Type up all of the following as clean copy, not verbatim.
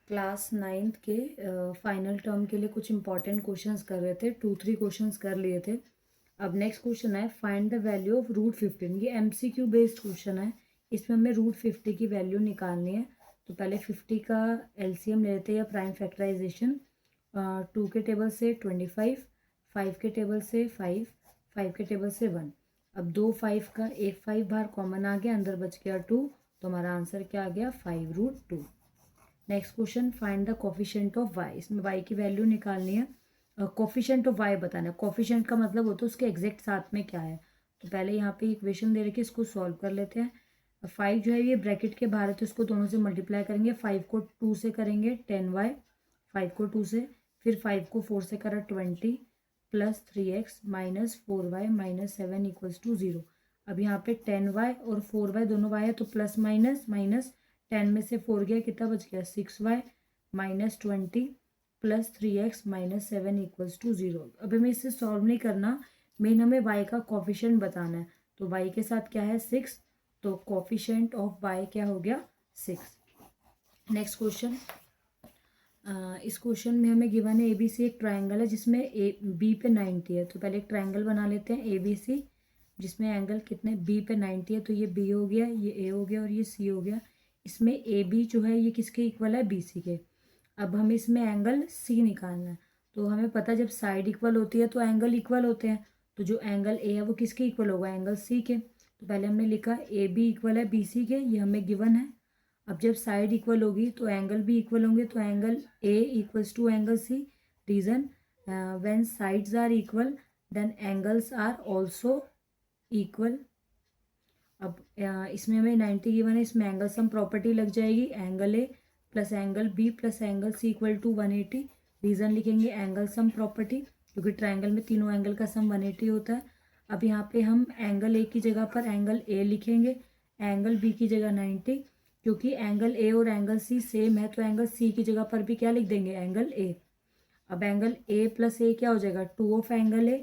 Class 9th के final term के लिए कुछ इंपॉर्टेंट क्वेश्चंस कर रहे थे, 2-3 क्वेश्चंस कर लिए थे। अब नेक्स्ट क्वेश्चन है find the value of root 15। ये MCQ बेस्ड क्वेश्चन है, इसमें हमें रूट 50 की वैल्यू निकालनी है। तो पहले 50 का LCM ले लेते हैं या प्राइम फैक्टराइजेशन। 2 के टेबल से 25, 5 के टेबल से 5, 5 के टेबल से 1। अब दो 5 का एक 5 बाहर कॉमन आ गया, अंदर बच गया 2, तो हमारा आंसर क्या आ गया 5√2। Next question find the coefficient of y। इसमें y की वैल्यू निकालनी है। कोफिशिएंट ऑफ y बताना है। कोफिशिएंट का मतलब होता है उसके एग्जैक्ट साथ में क्या है। तो पहले यहाँ पे इक्वेशन दे रखी है, इसको सॉल्व कर लेते हैं। 5 जो है ये ब्रैकेट के बाहर है तो इसको दोनों से मल्टीप्लाई करेंगे। 5 को 2 से करेंगे 10y, 5 को 2 से, फिर 5 को 4 से करा 20 plus 3x minus 4y minus 7 equals to 0। अब यहाँ पे 10y और 4y दोनों y है तो प्लस माइनस माइनस 10 में से 4 गया, कितना बच गया 6y minus 20 plus 3x minus 7 equals to 0। अब हमें इसे सॉल्व नहीं करना, मेन हमें y का कोफिशिएंट बताना है। तो y के साथ क्या है 6, तो कोफिशिएंट ऑफ y क्या हो गया 6। नेक्स्ट क्वेश्चन, इस क्वेश्चन में हमें गिवन है ABC एक ट्राइंगल है जिसमें B पे 90 है। तो पहले एक ट्राइंगल बना लेते हैं ABC जिसमें एंगल कितने B पे 90 है। तो ये B हो गया, ये A हो गया और ये C हो गया। इसमें AB जो है ये किसके इक्वल है BC के। अब हमें इसमें एंगल C निकालना है। तो हमें पता है जब साइड इक्वल होती है तो एंगल इक्वल होते हैं। तो जो एंगल A है वो किसके इक्वल होगा, एंगल C के। तो पहले हमने लिखा AB इक्वल है BC के, ये हमें गिवन है। अब जब साइड इक्वल होगी तो एंगल भी इक्वल होंगे, तो angle A equals to angle C। Reason, when sides are equal then angles are also equal. अब इसमें हमें 90 गिवन है, इसमें एंगल सम प्रॉपर्टी लग जाएगी। Angle A plus angle B plus angle C equal to 180। Reason लिखेंगे angle sum property, क्योंकि triangle में तीनों एंगल का सम 180 होता है। अब यहाँ पे हम एंगल A की जगह पर एंगल A लिखेंगे, एंगल B की जगह 90। क्योंकि एंगल A और एंगल C सेम है तो एंगल C की जगह पर भी क्या लिख देंगे, एंगल A। अब एंगल A प्लस A क्या हो जाएगा, 2 of angle A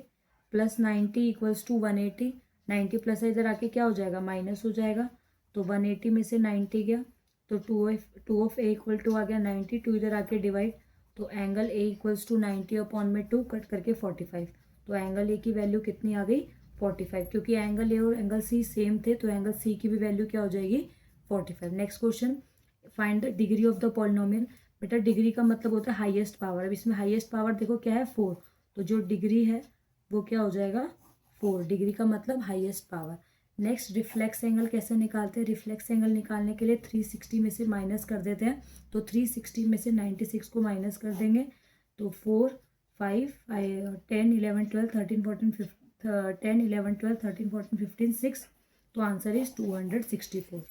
plus 90 equals to 180। 90 plus इधर आके क्या हो जाएगा, माइनस हो जाएगा। तो 180 में से 90 गया तो 2 ऑफ A इक्वल टू आ गया 90। 2 इधर आके डिवाइड, तो angle A equals to 90 upon में 2 कट करके 45। तो एंगल A की वैल्यू कितनी आ गई 45। क्योंकि एंगल A और एंगल C सेम थे तो एंगल C की भी वैल्यू क्या हो जाएगी 45। Next question find the degree of the polynomial. बेटा डिग्री का मतलब होता है हाईएस्ट पावर। अब इसमें हाईएस्ट पावर देखो क्या है 4, तो जो डिग्री है वो क्या हो जाएगा 4। डिग्री का मतलब highest power. Next reflex angle कैसे निकालते हैं। रिफ्लेक्स एंगल निकालने के लिए 360 में से माइनस कर देते हैं। तो 360 में से 96 को माइनस कर देंगे तो 4, 5, 10, 11, 12, 13, 14, 10, 11, 12, 13, 14, 15, 6। तो आंसर इज 264।